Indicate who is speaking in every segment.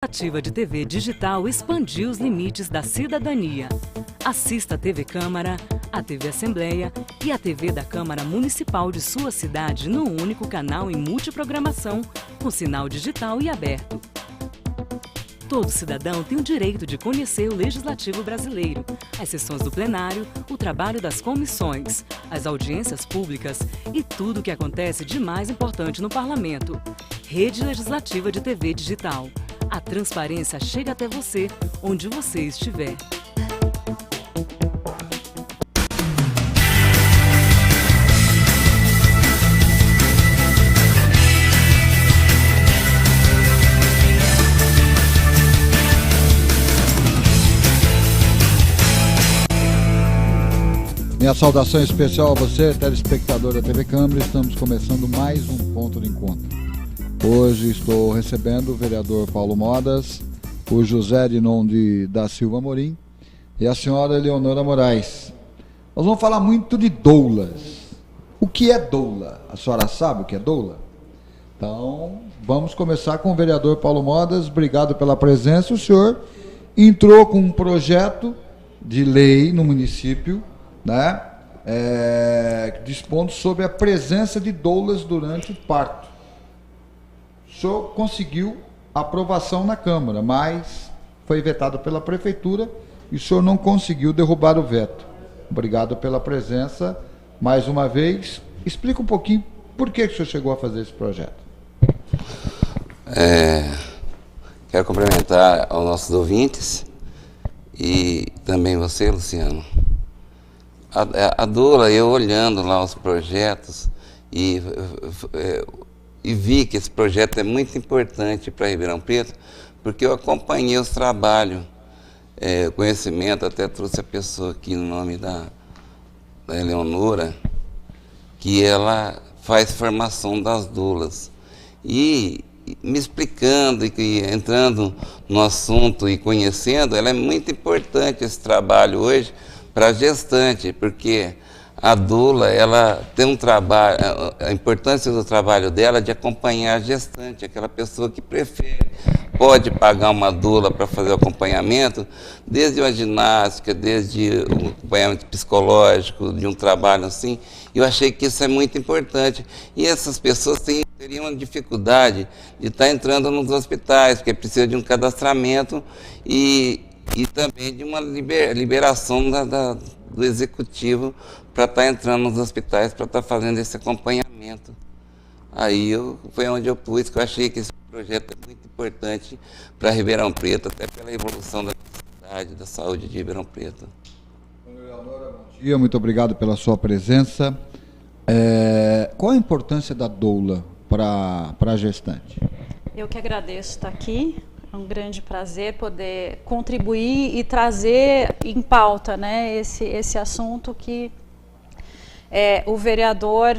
Speaker 1: Legislativa de TV digital expandiu os limites da cidadania. Assista a TV Câmara, a TV Assembleia e a TV da Câmara Municipal de sua cidade no único canal em multiprogramação, com sinal digital e aberto. Todo cidadão tem o direito de conhecer o Legislativo brasileiro, as sessões do plenário, o trabalho das comissões, as audiências públicas e tudo o que acontece de mais importante no Parlamento. Rede Legislativa de TV Digital. A transparência chega até você, onde você estiver.
Speaker 2: Minha saudação especial a você, telespectador da TV Câmara. Estamos começando mais um Ponto de Encontro. Hoje estou recebendo o vereador Paulo Modas, o José Edinon da Silva Amorim e a senhora Eleonora Moraes. Nós vamos falar muito de doulas. O que é doula? A senhora sabe o que é doula? Então, vamos começar com o vereador Paulo Modas. Obrigado pela presença. O senhor entrou com um projeto de lei no município, né? Dispondo sobre a presença de doulas durante o parto. O senhor conseguiu aprovação na Câmara, mas foi vetado pela Prefeitura e o senhor não conseguiu derrubar o veto. Obrigado pela presença mais uma vez. Explica um pouquinho por que o senhor chegou a fazer esse projeto.
Speaker 3: Quero cumprimentar aos nossos ouvintes e também você, Luciano. A doula, eu olhando lá os projetos e vi que esse projeto é muito importante para Ribeirão Preto, porque eu acompanhei os trabalhos, conhecimento, até trouxe a pessoa aqui no nome da Eleonora, que ela faz formação das doulas. E me explicando e entrando no assunto e conhecendo, ela é muito importante esse trabalho hoje para a gestante, porque a doula, ela tem um trabalho, a importância do trabalho dela é de acompanhar a gestante, aquela pessoa que prefere, pode pagar uma doula para fazer o acompanhamento, desde uma ginástica, desde um acompanhamento psicológico, de um trabalho assim. Eu achei que isso é muito importante. E essas pessoas teriam uma dificuldade de estar entrando nos hospitais, porque precisa de um cadastramento e também de uma liberação do executivo para estar entrando nos hospitais, para estar fazendo esse acompanhamento. Aí foi onde eu pus, que eu achei que esse projeto é muito importante para Ribeirão Preto, até pela evolução da cidade, da saúde de Ribeirão Preto.
Speaker 2: Eleonora, bom dia, muito obrigado pela sua presença. Qual a importância da doula para a gestante?
Speaker 4: Eu que agradeço estar aqui. É um grande prazer poder contribuir e trazer em pauta, né, esse assunto que o vereador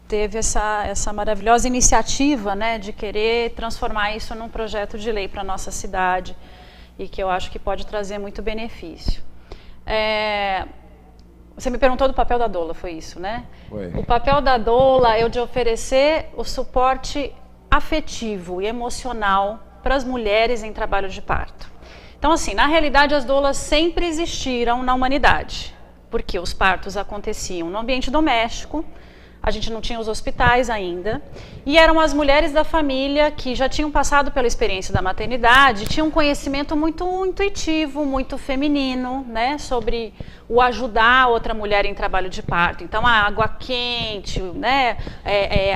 Speaker 4: teve essa maravilhosa iniciativa, né, de querer transformar isso num projeto de lei para a nossa cidade e que eu acho que pode trazer muito benefício. Você me perguntou do papel da doula, foi isso, né?
Speaker 2: Foi.
Speaker 4: O papel da doula é o de oferecer o suporte afetivo e emocional para as mulheres em trabalho de parto. Então, assim, na realidade, as doulas sempre existiram na humanidade, porque os partos aconteciam no ambiente doméstico, a gente não tinha os hospitais ainda, e eram as mulheres da família que já tinham passado pela experiência da maternidade, tinham um conhecimento muito intuitivo, muito feminino, né, sobre o ajudar outra mulher em trabalho de parto. Então, a água quente, né,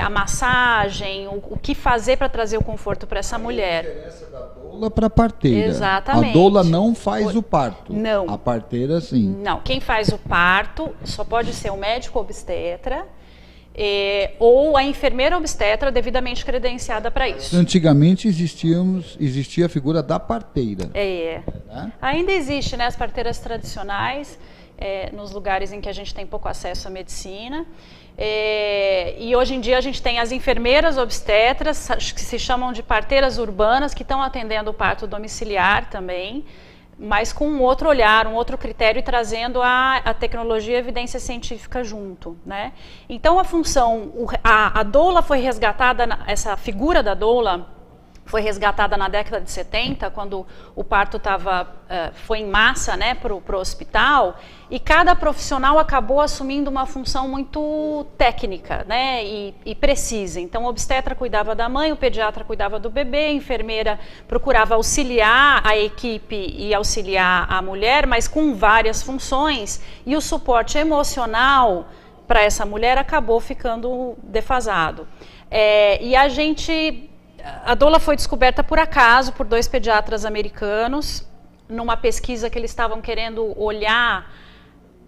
Speaker 4: a massagem, o que fazer para trazer o conforto para essa mulher.
Speaker 2: A diferença da doula para a parteira.
Speaker 4: Exatamente.
Speaker 2: A doula não faz o parto.
Speaker 4: Não.
Speaker 2: A parteira, sim.
Speaker 4: Não, quem faz o parto só pode ser o médico obstetra, ou a enfermeira obstetra devidamente credenciada para isso.
Speaker 2: Antigamente existia a figura da parteira.
Speaker 4: Né? Ainda existe, né, as parteiras tradicionais, nos lugares em que a gente tem pouco acesso à medicina. E hoje em dia a gente tem as enfermeiras obstetras, que se chamam de parteiras urbanas, que estão atendendo o parto domiciliar também, mas com um outro olhar, um outro critério e trazendo a tecnologia e a evidência científica junto, né? Então a função, a doula foi resgatada, essa figura da doula foi resgatada na década de 70, quando o parto foi em massa, né, para o hospital, e cada profissional acabou assumindo uma função muito técnica, né, e precisa. Então, o obstetra cuidava da mãe, o pediatra cuidava do bebê, a enfermeira procurava auxiliar a equipe e auxiliar a mulher, mas com várias funções, e o suporte emocional para essa mulher acabou ficando defasado. E a doula foi descoberta por acaso por 2 pediatras americanos, numa pesquisa que eles estavam querendo olhar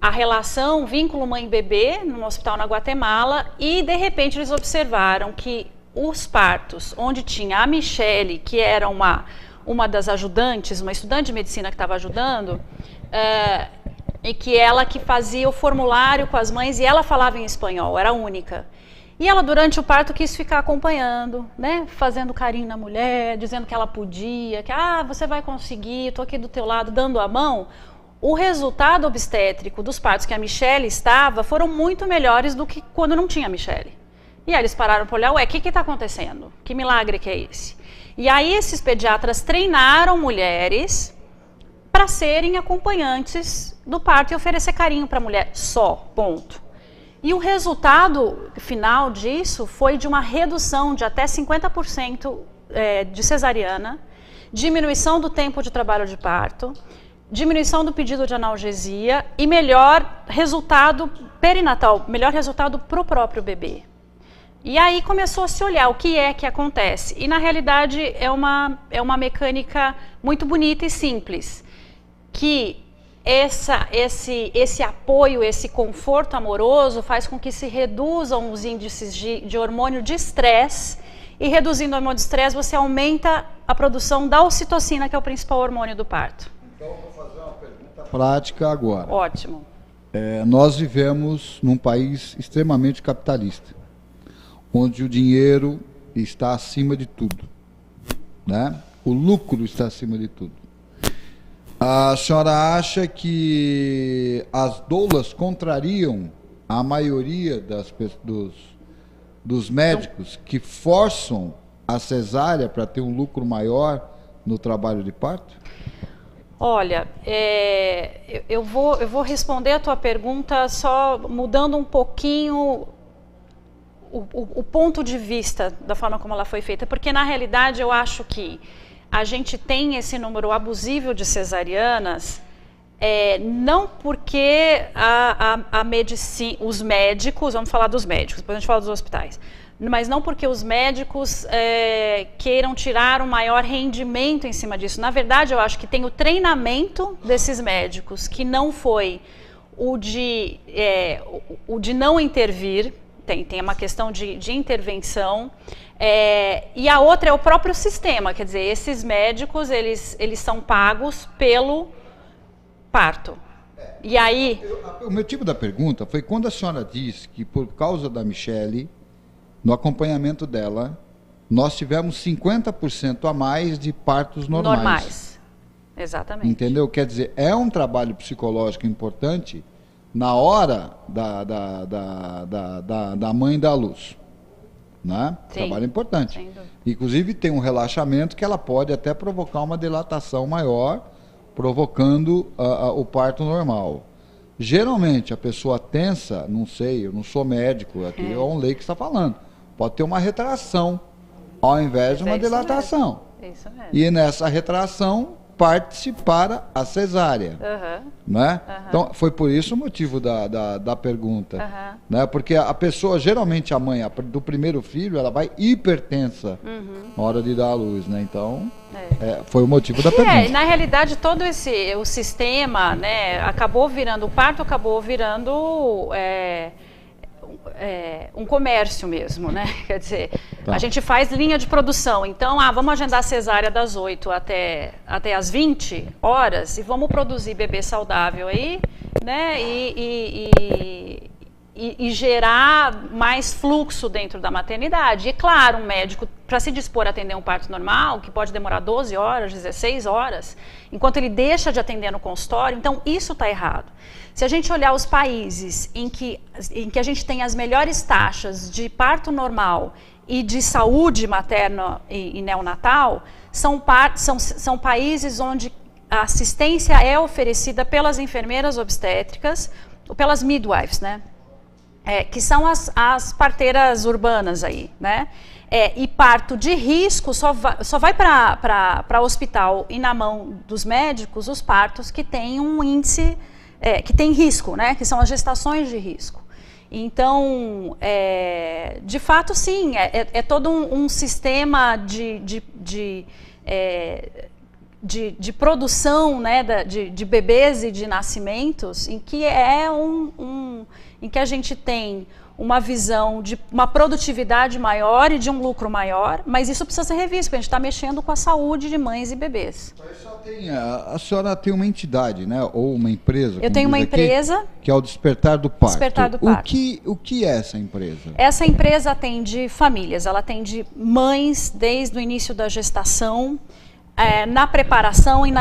Speaker 4: a relação vínculo mãe-bebê num hospital na Guatemala, e de repente eles observaram que os partos onde tinha a Michele, que era uma das ajudantes, uma estudante de medicina que estava ajudando, e que ela que fazia o formulário com as mães, e ela falava em espanhol, era a única. E ela, durante o parto, quis ficar acompanhando, né? Fazendo carinho na mulher, dizendo que ela podia, que você vai conseguir, estou aqui do teu lado, dando a mão. O resultado obstétrico dos partos que a Michele estava foram muito melhores do que quando não tinha a Michele. E aí eles pararam para olhar, o que está acontecendo? Que milagre que é esse? E aí esses pediatras treinaram mulheres para serem acompanhantes do parto e oferecer carinho para a mulher só, ponto. E o resultado final disso foi de uma redução de até 50% de cesariana, diminuição do tempo de trabalho de parto, diminuição do pedido de analgesia e melhor resultado perinatal, melhor resultado para o próprio bebê. E aí começou a se olhar o que é que acontece. E na realidade é uma mecânica muito bonita e simples, que esse apoio, esse conforto amoroso faz com que se reduzam os índices de hormônio de estresse, e reduzindo o hormônio de estresse você aumenta a produção da ocitocina, que é o principal hormônio do parto.
Speaker 2: Então eu vou fazer uma pergunta prática agora.
Speaker 4: Ótimo.
Speaker 2: Nós vivemos num país extremamente capitalista, onde o dinheiro está acima de tudo, né? O lucro está acima de tudo. A senhora acha que as doulas contrariam a maioria dos médicos que forçam a cesárea para ter um lucro maior no trabalho de parto?
Speaker 4: Olha, eu vou responder a tua pergunta só mudando um pouquinho o ponto de vista da forma como ela foi feita, porque na realidade eu acho que a gente tem esse número abusivo de cesarianas, não porque a medicina, os médicos, vamos falar dos médicos, depois a gente fala dos hospitais, mas não porque os médicos queiram tirar um maior rendimento em cima disso. Na verdade, eu acho que tem o treinamento desses médicos, que não foi o de não intervir, tem uma questão de intervenção, e a outra é o próprio sistema, quer dizer, esses médicos, eles são pagos pelo parto. E aí...
Speaker 2: O motivo da pergunta foi quando a senhora disse que por causa da Michele, no acompanhamento dela, nós tivemos 50% a mais de partos normais.
Speaker 4: Exatamente.
Speaker 2: Entendeu? Quer dizer, é um trabalho psicológico importante na hora da mãe dar luz, né?
Speaker 4: Sim,
Speaker 2: trabalho importante.
Speaker 4: Sem dúvida.
Speaker 2: Inclusive tem um relaxamento que ela pode até provocar uma dilatação maior, provocando o parto normal. Geralmente a pessoa tensa, não sei, eu não sou médico, aqui é um leigo que está falando, pode ter uma retração ao invés de uma dilatação.
Speaker 4: Isso mesmo.
Speaker 2: E nessa retração parte-se para a cesárea, né? Então foi por isso o motivo da pergunta, né? Porque a pessoa, geralmente a mãe do primeiro filho, ela vai hipertensa na hora de dar a luz, né? Então foi o motivo da pergunta.
Speaker 4: Na realidade todo o sistema, né, o parto acabou virando um comércio mesmo, né? Quer dizer, a gente faz linha de produção, então, vamos agendar a cesárea das 8 até as 20 horas e vamos produzir bebê saudável aí, né? E gerar mais fluxo dentro da maternidade. E claro, um médico, para se dispor a atender um parto normal, que pode demorar 12 horas, 16 horas, enquanto ele deixa de atender no consultório, então isso está errado. Se a gente olhar os países em que a gente tem as melhores taxas de parto normal e de saúde materna e neonatal são países onde a assistência é oferecida pelas enfermeiras obstétricas, ou pelas midwives, né? Que são as parteiras urbanas aí, né? E parto de risco só vai para hospital e na mão dos médicos os partos que têm um índice, que tem risco, né? Que são as gestações de risco. Então, de fato, sim, é todo um sistema de produção, né, de bebês e de nascimentos, em que em que a gente tem uma visão de uma produtividade maior e de um lucro maior, mas isso precisa ser revisto, porque a gente está mexendo com a saúde de mães e bebês.
Speaker 2: A senhora tem uma entidade, né, ou uma empresa?
Speaker 4: Eu tenho uma empresa.
Speaker 2: Que é o Despertar do Parto.
Speaker 4: Despertar do Parto.
Speaker 2: O que é essa empresa?
Speaker 4: Essa empresa atende famílias, ela atende mães desde o início da gestação, na preparação e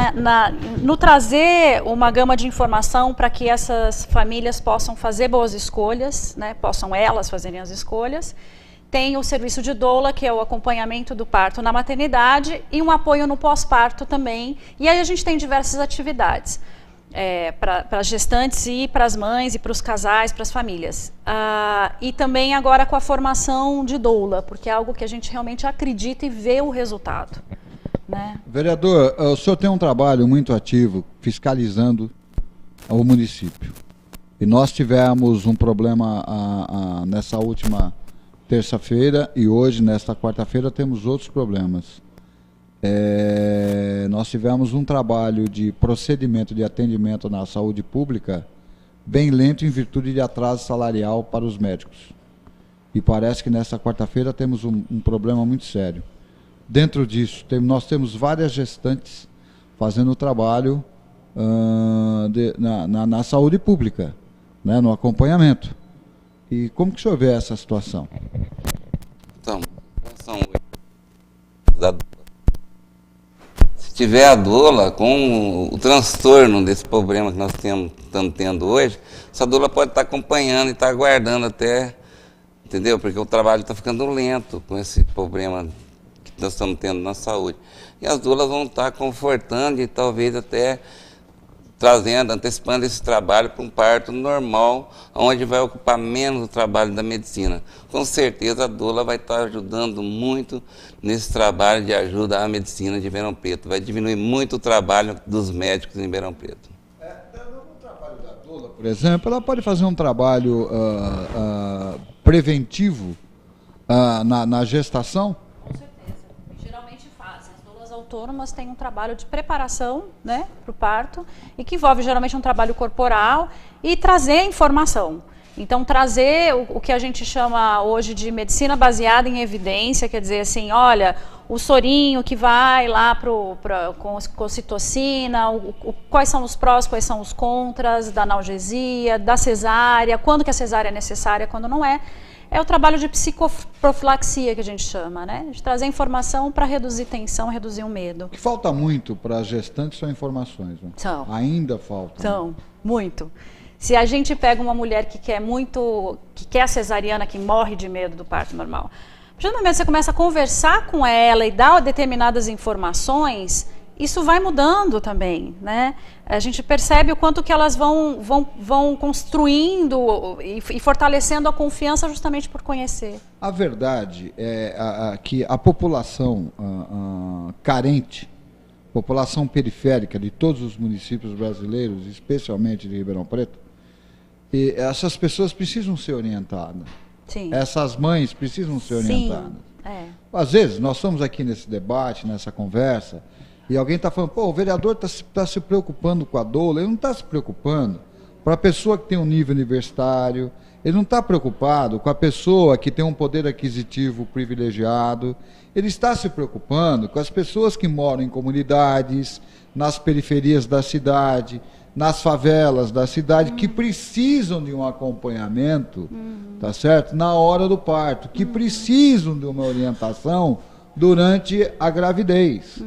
Speaker 4: no trazer uma gama de informação para que essas famílias possam fazer boas escolhas, né, possam elas fazerem as escolhas. Tem o serviço de doula, que é o acompanhamento do parto na maternidade, e um apoio no pós-parto também. E aí a gente tem diversas atividades para as gestantes e para as mães e para os casais, para as famílias. E também agora com a formação de doula, porque é algo que a gente realmente acredita e vê o resultado. Né?
Speaker 2: Vereador, o senhor tem um trabalho muito ativo fiscalizando o município. E nós tivemos um problema nessa última terça-feira e hoje, nesta quarta-feira, temos outros problemas. Nós tivemos um trabalho de procedimento de atendimento na saúde pública bem lento em virtude de atraso salarial para os médicos. E parece que nesta quarta-feira temos um problema muito sério. Dentro disso, nós temos várias gestantes fazendo trabalho na saúde pública, né, no acompanhamento. E como que o senhor vê essa situação?
Speaker 3: Então, se tiver a doula, com o transtorno desse problema que nós estamos tendo hoje, essa doula pode estar acompanhando e estar aguardando até, entendeu? Porque o trabalho está ficando lento com esse problema que nós estamos tendo na saúde. E as doulas vão estar confortando e talvez até antecipando esse trabalho para um parto normal, onde vai ocupar menos o trabalho da medicina. Com certeza a doula vai estar ajudando muito nesse trabalho de ajuda à medicina de Ribeirão Preto. Vai diminuir muito o trabalho dos médicos em Ribeirão Preto.
Speaker 2: No trabalho da doula, por exemplo, ela pode fazer um trabalho preventivo na gestação?
Speaker 4: Autônomas têm um trabalho de preparação, né, para o parto, e que envolve geralmente um trabalho corporal e trazer informação. Então, trazer o que a gente chama hoje de medicina baseada em evidência, quer dizer assim, olha, o sorinho que vai lá com ocitocina, quais são os prós, quais são os contras da analgesia, da cesárea, quando que a cesárea é necessária, quando não é. É o trabalho de psicoprofilaxia que a gente chama, né? De trazer informação para reduzir tensão, reduzir o medo.
Speaker 2: O que falta muito para as gestantes são informações, né?
Speaker 4: São.
Speaker 2: Ainda falta.
Speaker 4: São, muito. Se a gente pega uma mulher que quer a cesariana, que morre de medo do parto normal, a partir do momento que você começa a conversar com ela e dar determinadas informações, isso vai mudando também, né? A gente percebe o quanto que elas vão construindo e fortalecendo a confiança justamente por conhecer.
Speaker 2: A verdade é que a população carente, população periférica de todos os municípios brasileiros, especialmente de Ribeirão Preto, e essas pessoas precisam ser orientadas.
Speaker 4: Sim.
Speaker 2: Essas mães precisam ser orientadas.
Speaker 4: Sim,
Speaker 2: Às vezes, nós estamos aqui nesse debate, nessa conversa, e alguém está falando, o vereador está se preocupando com a doula. Ele não está se preocupando para a pessoa que tem um nível universitário, ele não está preocupado com a pessoa que tem um poder aquisitivo privilegiado, ele está se preocupando com as pessoas que moram em comunidades, nas periferias da cidade, nas favelas da cidade, que precisam de um acompanhamento, tá certo? Na hora do parto, que precisam de uma orientação durante a gravidez.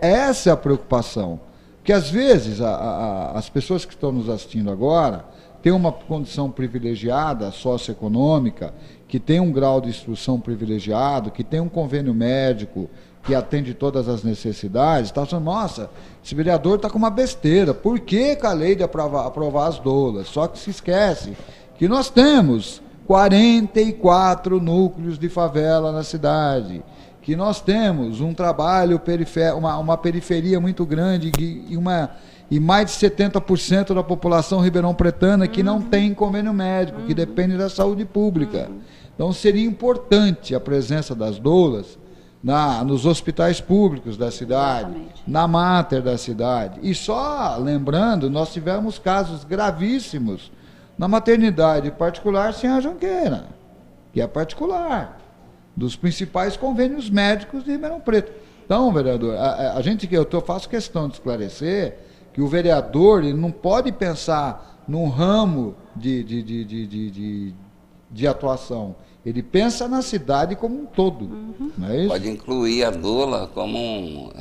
Speaker 2: Essa é a preocupação. Que às vezes as pessoas que estão nos assistindo agora tem uma condição privilegiada, socioeconômica, que tem um grau de instrução privilegiado, que tem um convênio médico, que atende todas as necessidades, está falando, nossa, esse vereador está com uma besteira, por que a lei de aprovar as doulas? Só que se esquece que nós temos 44 núcleos de favela na cidade, que nós temos um trabalho, uma periferia muito grande e mais de 70% da população ribeirão-pretana que não tem convênio médico, que depende da saúde pública. Então seria importante a presença das doulas nos hospitais públicos da cidade, na mater da cidade. E só lembrando, nós tivemos casos gravíssimos na maternidade particular sem a Junqueira, que é particular, dos principais convênios médicos de Ribeirão Preto. Então, vereador, eu faço questão de esclarecer que o vereador ele não pode pensar num ramo de atuação. Ele pensa na cidade como um todo. Não é isso?
Speaker 3: Pode incluir a doula como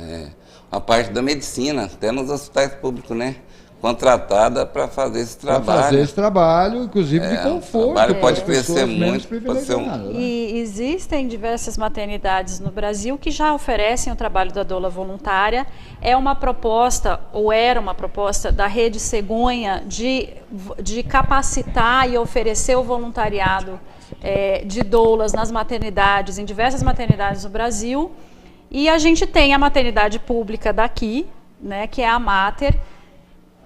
Speaker 3: uma parte da medicina, até nos hospitais públicos, né? Contratada para fazer esse trabalho. Para fazer esse
Speaker 2: trabalho, inclusive de conforto.
Speaker 3: O trabalho pode crescer muito.
Speaker 4: E existem diversas maternidades no Brasil que já oferecem o trabalho da doula voluntária. É uma proposta, ou era uma proposta, da Rede Cegonha de capacitar e oferecer o voluntariado de doulas nas maternidades, em diversas maternidades do Brasil. E a gente tem a maternidade pública daqui, né, que é a Mater,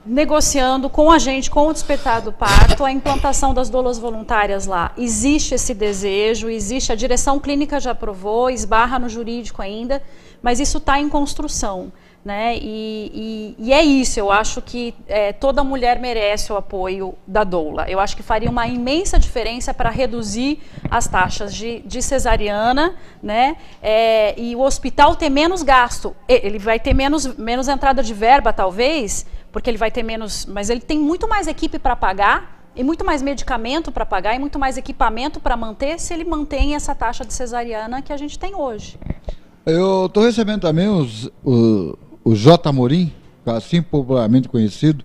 Speaker 4: negociando com a gente, com o Despertar do Parto, a implantação das doulas voluntárias lá. Existe esse desejo, existe, a direção clínica já aprovou, esbarra no jurídico ainda, mas isso está em construção, né? E é isso, eu acho que toda mulher merece o apoio da doula. Eu acho que faria uma imensa diferença para reduzir as taxas de cesariana, né? E o hospital ter menos gasto. Ele vai ter menos entrada de verba, talvez, porque ele vai ter menos, mas ele tem muito mais equipe para pagar, e muito mais medicamento para pagar, e muito mais equipamento para manter, se ele mantém essa taxa de cesariana que a gente tem hoje.
Speaker 2: Eu estou recebendo também o J. Amorim, assim popularmente conhecido,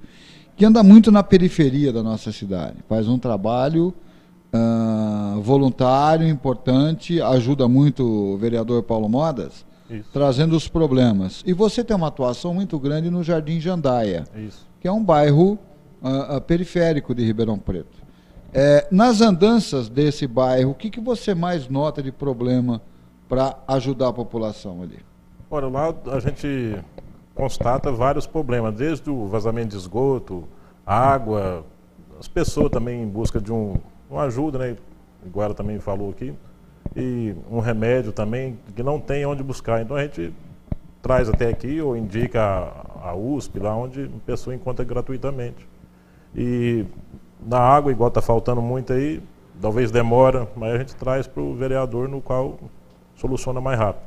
Speaker 2: que anda muito na periferia da nossa cidade, faz um trabalho voluntário, importante, ajuda muito o vereador Paulo Modas, isso, trazendo os problemas. E você tem uma atuação muito grande no Jardim Jandaia, isso, que é um bairro periférico de Ribeirão Preto. Nas andanças desse bairro, o que você mais nota de problema para ajudar a população ali?
Speaker 5: Olha, lá a gente constata vários problemas, desde o vazamento de esgoto, água, as pessoas também em busca de uma ajuda, né? O Guara também falou aqui, e um remédio também que não tem onde buscar. Então a gente traz até aqui ou indica a USP, lá onde a pessoa encontra gratuitamente. E na água, igual está faltando muito aí, talvez demora, mas a gente traz para o vereador, no qual soluciona mais rápido.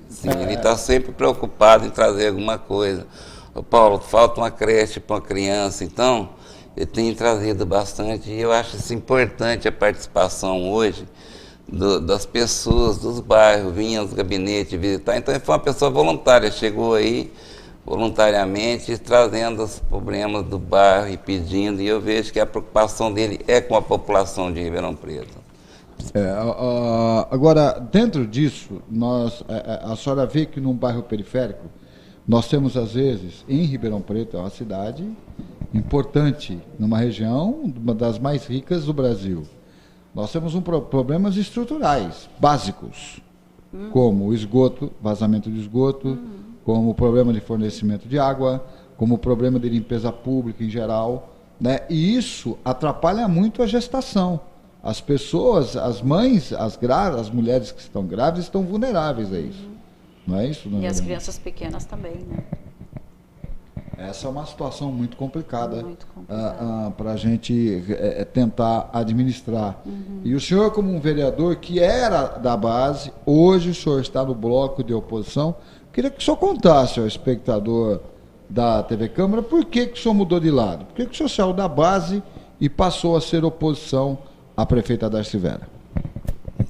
Speaker 3: Sim, ele está sempre preocupado em trazer alguma coisa. Ô Paulo, falta uma creche para uma criança, então ele tem trazido bastante, e eu acho isso importante, a participação hoje das pessoas dos bairros, vinham aos gabinetes visitar. Então ele foi uma pessoa voluntária, chegou aí voluntariamente, trazendo os problemas do bairro e pedindo, e eu vejo que a preocupação dele é com a população de Ribeirão Preto.
Speaker 2: Agora, dentro disso, a senhora vê que num bairro periférico, nós temos às vezes, em Ribeirão Preto, é uma cidade importante, numa região, uma das mais ricas do Brasil. Nós temos problemas estruturais, básicos, como o esgoto, vazamento de esgoto, como o problema de fornecimento de água, como o problema de limpeza pública em geral, né? E isso atrapalha muito a gestação. As pessoas, as mães, as mulheres que estão grávidas estão vulneráveis a isso. Não é isso?
Speaker 4: E as crianças pequenas também, né?
Speaker 2: Essa é uma situação muito complicada, para a gente tentar administrar. E o senhor, como um vereador que era da base, hoje o senhor está no bloco de oposição, queria que o senhor contasse ao espectador da TV Câmara por que o senhor mudou de lado, por que o senhor saiu da base e passou a ser oposição à prefeita Darcy Vera.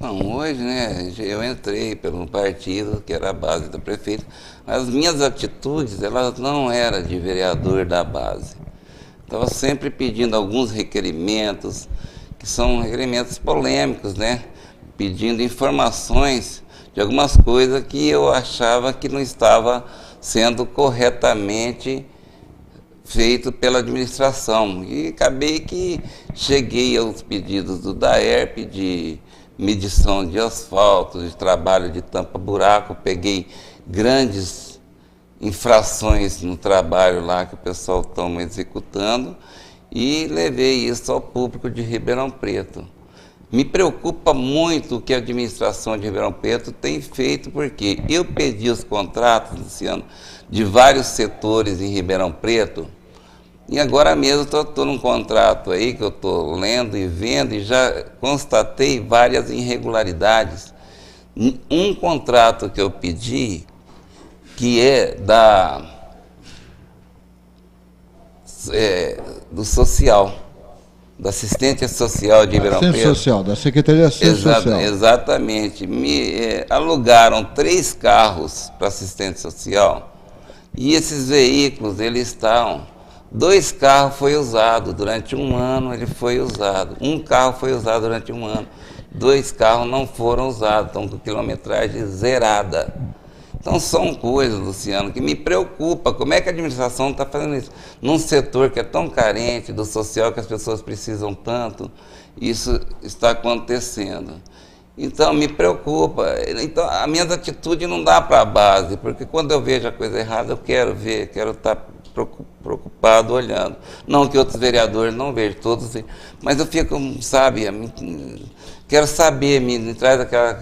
Speaker 3: Não, hoje, né, eu entrei pelo partido, que era a base da prefeita, mas as minhas atitudes, elas não eram de vereador da base. Estava sempre pedindo alguns requerimentos, que são requerimentos polêmicos, né, pedindo informações de algumas coisas que eu achava que não estava sendo corretamente feito pela administração. E acabei que cheguei aos pedidos do DAERP de medição de asfalto, de trabalho de tampa-buraco, peguei grandes infrações no trabalho lá que o pessoal está executando e levei isso ao público de Ribeirão Preto. Me preocupa muito o que a administração de Ribeirão Preto tem feito, porque eu pedi os contratos, Luciano, de vários setores em Ribeirão Preto, e agora mesmo estou num contrato aí que eu estou lendo e vendo e já constatei várias irregularidades. Um contrato que eu pedi, que é do social, da assistente social de Ribeirão Preto.
Speaker 2: Assistente social, da Secretaria de Assistência Social.
Speaker 3: Exatamente. Alugaram 3 carros para assistente social e esses veículos, eles estão... 2 carros foi usado durante um ano, ele foi usado. 1 carro foi usado durante um ano. 2 carros não foram usados, estão com quilometragem zerada. Então são coisas, Luciano, que me preocupa. Como é que a administração está fazendo isso? Num setor que é tão carente do social, que as pessoas precisam tanto, isso está acontecendo. Então me preocupa. Então a minha atitude não dá para a base, porque quando eu vejo a coisa errada, eu quero ver, quero estar preocupado olhando. Não que outros vereadores não vejam, todos, mas eu fico, sabe, quero saber, me traz aquela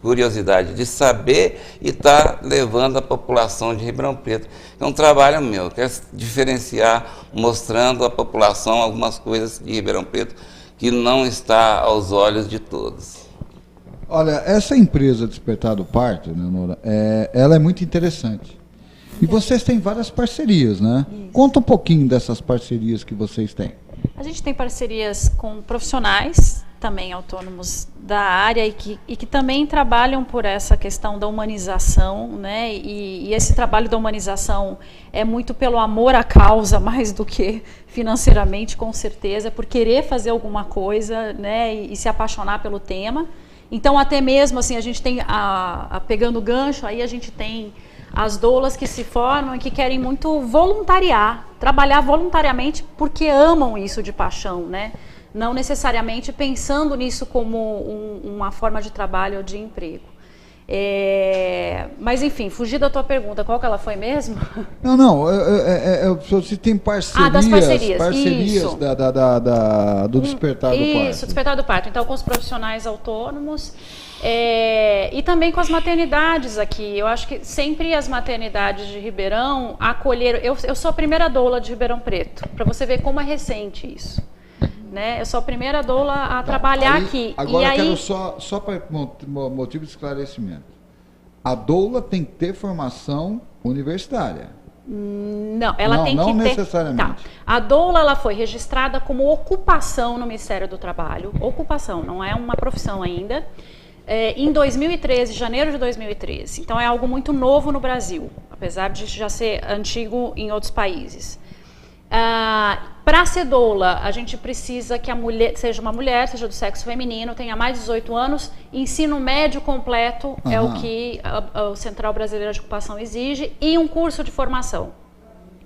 Speaker 3: curiosidade de saber e estar levando a população de Ribeirão Preto. É um trabalho meu, quero diferenciar, mostrando à população algumas coisas de Ribeirão Preto que não está aos olhos de todos.
Speaker 2: Olha, essa empresa Despertar do Parto, Leonora, ela é muito interessante. E vocês têm várias parcerias, né?
Speaker 4: Isso.
Speaker 2: Conta um pouquinho dessas parcerias que vocês têm.
Speaker 4: A gente tem parcerias com profissionais, também autônomos da área, e que também trabalham por essa questão da humanização, né? E esse trabalho da humanização é muito pelo amor à causa, mais do que financeiramente, com certeza, por querer fazer alguma coisa, né? E se apaixonar pelo tema. Então, até mesmo assim, a gente tem, pegando o gancho, aí a gente tem as doulas que se formam e que querem muito voluntariar, trabalhar voluntariamente porque amam isso de paixão, né? Não necessariamente pensando nisso como uma forma de trabalho ou de emprego. Mas enfim, fugir da tua pergunta, qual que ela foi mesmo?
Speaker 2: Não, se tem parcerias,
Speaker 4: das parcerias
Speaker 2: isso. Do Despertar do Parto.
Speaker 4: Isso, Despertar do Parto. Então, com os profissionais autônomos e também com as maternidades aqui. Eu acho que sempre as maternidades de Ribeirão acolheram... Eu sou a primeira doula de Ribeirão Preto, para você ver como é recente isso. Né? Eu sou a primeira doula a trabalhar aqui.
Speaker 2: Agora eu quero só para motivo de esclarecimento. A doula tem que ter formação universitária.
Speaker 4: Não, ela tem que ter...
Speaker 2: Não necessariamente.
Speaker 4: Tá. A doula, ela foi registrada como ocupação no Ministério do Trabalho. Ocupação, não é uma profissão ainda. Em 2013, janeiro de 2013. Então é algo muito novo no Brasil, apesar de já ser antigo em outros países. Para ser doula, a gente precisa que a mulher seja uma mulher, seja do sexo feminino, tenha mais de 18 anos, ensino médio completo é o que o Central Brasileira de Ocupação exige, e um curso de formação.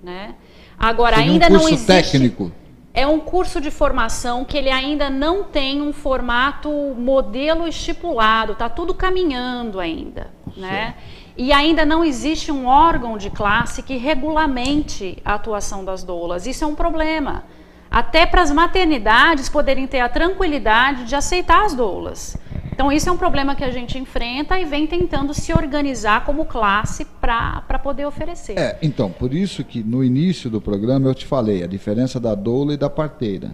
Speaker 4: Né? Agora, ainda não existe... técnico. É um curso de formação que ele ainda não tem um formato modelo estipulado, está tudo caminhando ainda, né? E ainda não existe um órgão de classe que regulamente a atuação das doulas. Isso é um problema. Até para as maternidades poderem ter a tranquilidade de aceitar as doulas. Então isso é um problema que a gente enfrenta e vem tentando se organizar como classe para poder oferecer.
Speaker 2: Então, por isso que no início do programa eu te falei a diferença da doula e da parteira.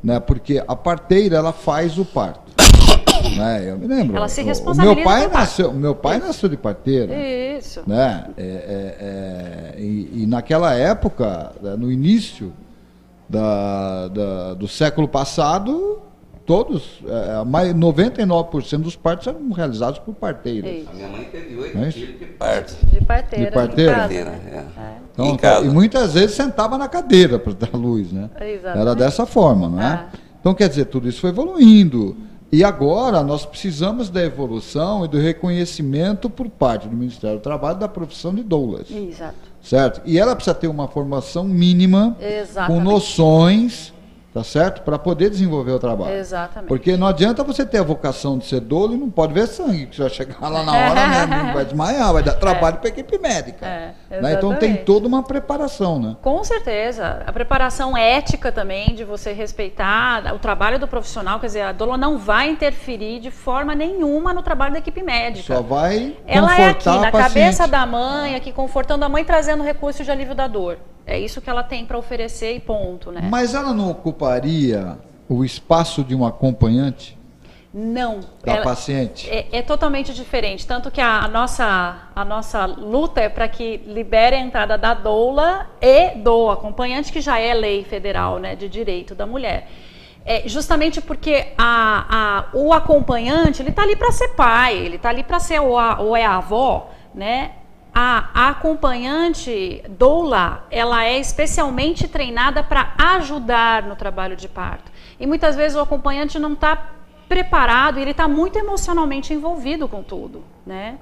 Speaker 2: Né? Porque a parteira, ela faz o parto. Né? Eu me lembro.
Speaker 4: Ela se responsabiliza.
Speaker 2: Meu pai nasceu de parteira.
Speaker 4: Isso.
Speaker 2: Né? E naquela época, no início do século passado, todos, 99% dos partos eram realizados por parteiras.
Speaker 3: A minha mãe teve 8 filhos de parto.
Speaker 4: De parteira.
Speaker 2: De parteira?
Speaker 4: Em casa,
Speaker 3: Parteira,
Speaker 4: né?
Speaker 2: Então,
Speaker 3: em casa.
Speaker 2: e muitas vezes sentava na cadeira para dar luz, né?
Speaker 4: Exatamente.
Speaker 2: Era dessa forma, não é? Então, quer dizer, tudo isso foi evoluindo. E agora nós precisamos da evolução e do reconhecimento por parte do Ministério do Trabalho da profissão de doulas.
Speaker 4: Exato.
Speaker 2: Certo? E ela precisa ter uma formação mínima,
Speaker 4: Exatamente.
Speaker 2: com noções, tá certo? Para poder desenvolver o trabalho.
Speaker 4: Exatamente.
Speaker 2: Porque não adianta você ter a vocação de ser doula e não pode ver sangue, que você vai chegar lá na hora, né, vai desmaiar, vai dar trabalho para a equipe médica. Né? Então tem toda uma preparação, né?
Speaker 4: Com certeza. A preparação ética também, de você respeitar o trabalho do profissional, quer dizer, a doula não vai interferir de forma nenhuma no trabalho da equipe médica.
Speaker 2: Só vai
Speaker 4: Ela é aqui,
Speaker 2: confortar
Speaker 4: na
Speaker 2: a paciente.
Speaker 4: cabeça da mãe, aqui confortando a mãe, trazendo recurso de alívio da dor. É isso que ela tem para oferecer e ponto, né?
Speaker 2: Mas ela não ocuparia o espaço de um acompanhante
Speaker 4: Não.
Speaker 2: da paciente?
Speaker 4: É totalmente diferente. Tanto que a nossa luta é para que libere a entrada da doula e do acompanhante, que já é lei federal, né, de direito da mulher. Justamente porque o acompanhante, ele está ali para ser pai, ele está ali para ser ou é a avó, né? A acompanhante doula, ela é especialmente treinada para ajudar no trabalho de parto. E muitas vezes o acompanhante não está preparado, ele está muito emocionalmente envolvido com tudo, né?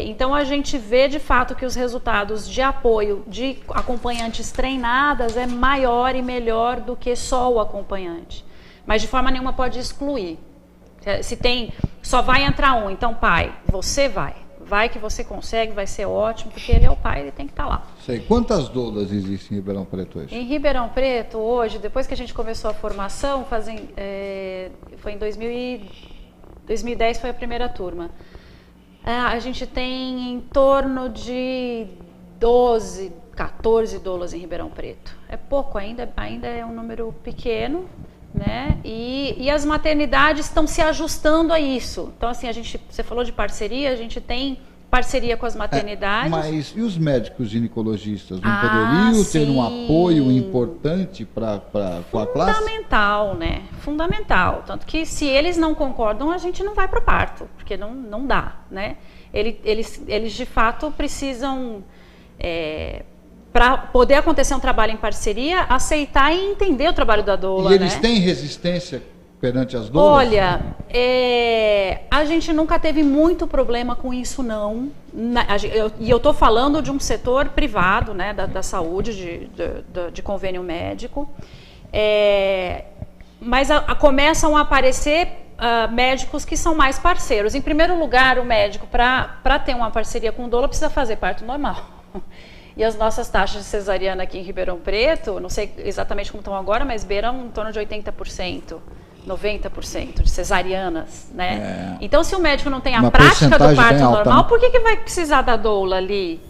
Speaker 4: Então a gente vê de fato que os resultados de apoio de acompanhantes treinadas é maior e melhor do que só o acompanhante. Mas de forma nenhuma pode excluir. Se tem, só vai entrar um, então pai, você vai. Vai que você consegue, vai ser ótimo, porque ele é o pai, ele tem que estar lá.
Speaker 2: Sei. Quantas doulas existem em Ribeirão Preto hoje?
Speaker 4: Em Ribeirão Preto, hoje, depois que a gente começou a formação, foi em 2010 foi a primeira turma. A gente tem em torno de 12, 14 doulas em Ribeirão Preto. É pouco ainda é um número pequeno, né? E as maternidades estão se ajustando a isso. Então, assim, você falou de parceria, a gente tem parceria com as maternidades.
Speaker 2: Mas e os médicos ginecologistas? Não poderiam ter um apoio importante para a classe?
Speaker 4: Fundamental, né? Fundamental. Tanto que se eles não concordam, a gente não vai para o parto, porque não dá, né? Eles de fato precisam... para poder acontecer um trabalho em parceria, aceitar e entender o trabalho da doula.
Speaker 2: E eles têm resistência perante as doulas?
Speaker 4: Olha, a gente nunca teve muito problema com isso, não. E eu estou falando de um setor privado, né, da saúde, de convênio médico. Mas começam a aparecer médicos que são mais parceiros. Em primeiro lugar, o médico, para ter uma parceria com doula, precisa fazer parto normal. E as nossas taxas de cesariana aqui em Ribeirão Preto, não sei exatamente como estão agora, mas beiram em torno de 80%, 90% de cesarianas, né? Então, se o médico não tem a prática do parto normal, por que vai precisar da doula ali,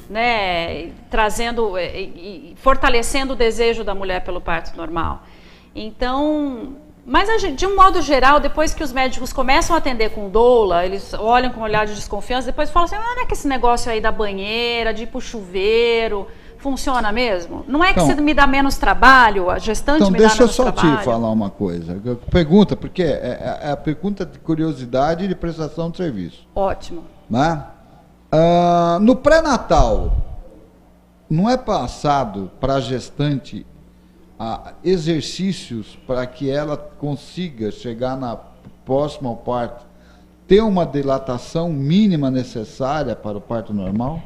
Speaker 4: né? Trazendo e fortalecendo o desejo da mulher pelo parto normal. Então... Mas, de um modo geral, depois que os médicos começam a atender com doula, eles olham com um olhar de desconfiança, depois falam assim, não é que esse negócio aí da banheira, de ir pro chuveiro, funciona mesmo? Não é que você me dá menos trabalho, a gestante me dá menos trabalho? Então, deixa eu só te falar uma
Speaker 2: coisa. Pergunta, porque é a pergunta de curiosidade e de prestação de serviço.
Speaker 4: Ótimo.
Speaker 2: Né? No pré-natal, não é passado para a gestante exercícios para que ela consiga chegar próximo ao parto, ter uma dilatação mínima necessária para o parto normal?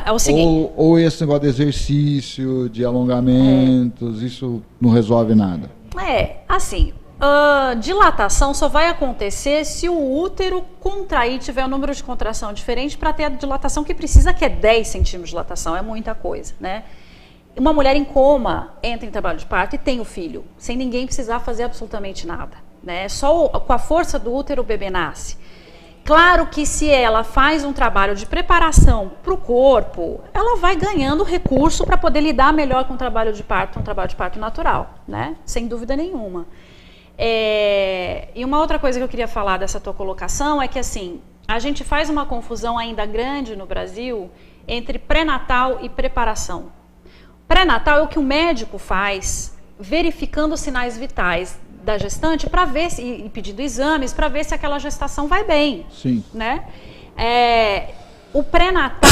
Speaker 4: É o seguinte...
Speaker 2: Ou esse negócio de exercício, de alongamentos, isso não resolve nada?
Speaker 4: Assim, dilatação só vai acontecer se o útero contrair, tiver um número de contração diferente para ter a dilatação que precisa, que é 10 centímetros de dilatação, é muita coisa, né? Uma mulher em coma entra em trabalho de parto e tem o filho, sem ninguém precisar fazer absolutamente nada, né? Só com a força do útero o bebê nasce. Claro que se ela faz um trabalho de preparação para o corpo, ela vai ganhando recurso para poder lidar melhor com o trabalho de parto, um trabalho de parto natural, né? Sem dúvida nenhuma. E uma outra coisa que eu queria falar dessa tua colocação é que, assim, a gente faz uma confusão ainda grande no Brasil entre pré-natal e preparação. Pré-natal é o que o médico faz verificando os sinais vitais da gestante para ver se, e pedindo exames para ver se aquela gestação vai bem.
Speaker 2: Sim.
Speaker 4: Né? O pré-natal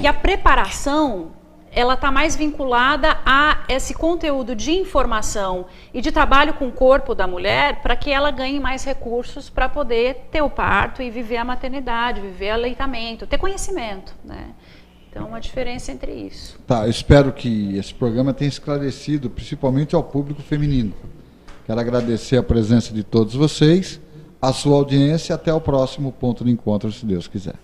Speaker 4: e a preparação, ela está mais vinculada a esse conteúdo de informação e de trabalho com o corpo da mulher para que ela ganhe mais recursos para poder ter o parto e viver a maternidade, viver o aleitamento, ter conhecimento, né? Então, uma diferença entre isso.
Speaker 2: Tá, eu espero que esse programa tenha esclarecido, principalmente ao público feminino. Quero agradecer a presença de todos vocês, a sua audiência e até o próximo ponto de encontro, se Deus quiser.